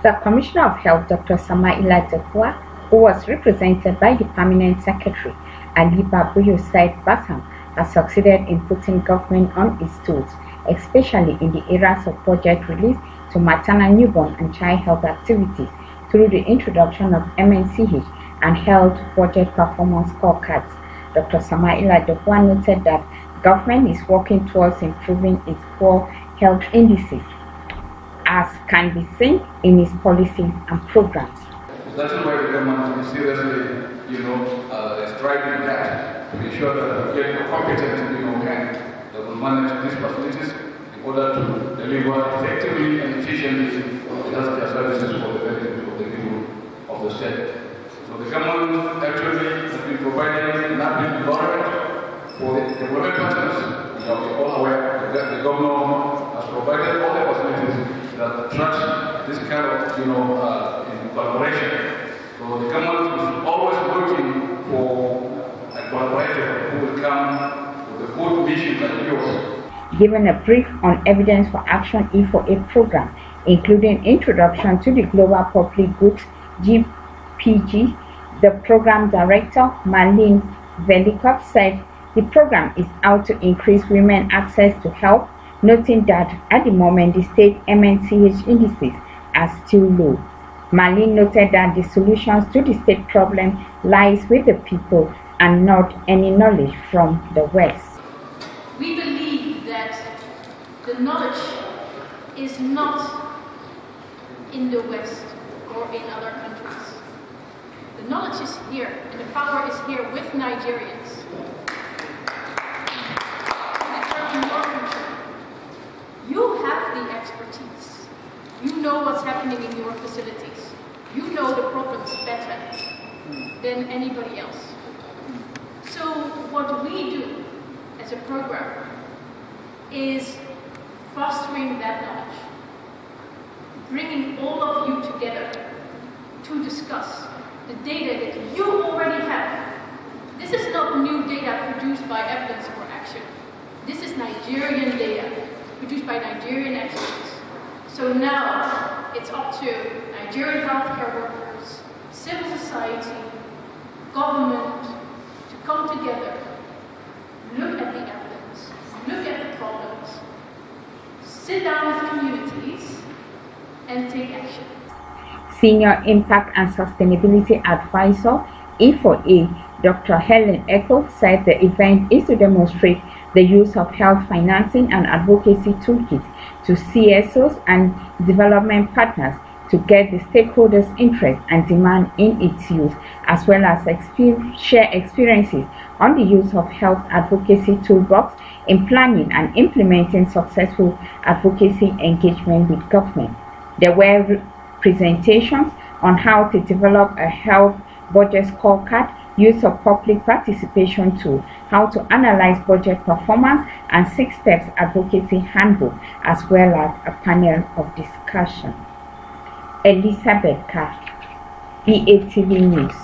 The Commissioner of Health, Dr. Samaila Dekwa, who was represented by the Permanent Secretary, Ali Babuyo, said Bassam has succeeded in putting government on its toes, especially in the areas of budget release to maternal, newborn and child health activities through the introduction of MNCH and health budget performance scorecards. Dr. Samaila Dekwa noted that government is working towards improving its core health indices, as can be seen in its policies and programs. That is why the government is seriously, striving that to ensure that we get a competent, hand that will manage these facilities in order to deliver effectively and efficiently the healthcare services for the benefit of the people of the state. So the government actually has been providing an updated environment for the development partners. We are all aware that the government has provided all the facilities that attract this kind of, in collaboration. So the government is always looking for a collaborator who will come with a good mission like yours. Given a brief on Evidence for Action E4A program, including introduction to the Global Public Goods (GPG), the program director, Marlene Velikov, said the program is out to increase women's access to health, noting that at the moment the state MNCH indices are still low. Marlene noted that the solutions to the state problem lies with the people and not any knowledge from the West. We believe that the knowledge is not in the West or in other countries. The knowledge is here and the power is here with Nigerians. You have the expertise. You know what's happening in your facilities. You know the problems better than anybody else. So what we do as a program is fostering that knowledge, bringing all of you together to discuss the data that you already have. This is not new data produced by Evidence for Action. This is Nigerian data produced by Nigerian experts. So now it's up to Nigerian healthcare workers, civil society, government to come together, look at the evidence, look at the problems, sit down with communities and take action. Senior Impact and Sustainability Advisor, E4A, Dr. Helen Echo, said the event is to demonstrate the use of health financing and advocacy toolkits to CSOs and development partners to get the stakeholders' interest and demand in its use, as well as share experiences on the use of health advocacy toolbox in planning and implementing successful advocacy engagement with government. There were presentations on how to develop a health budget scorecard, use of public participation tool, how to analyze budget performance, and 6 steps advocacy handbook, as well as a panel of discussion. Elizabeth Carr, BATV News.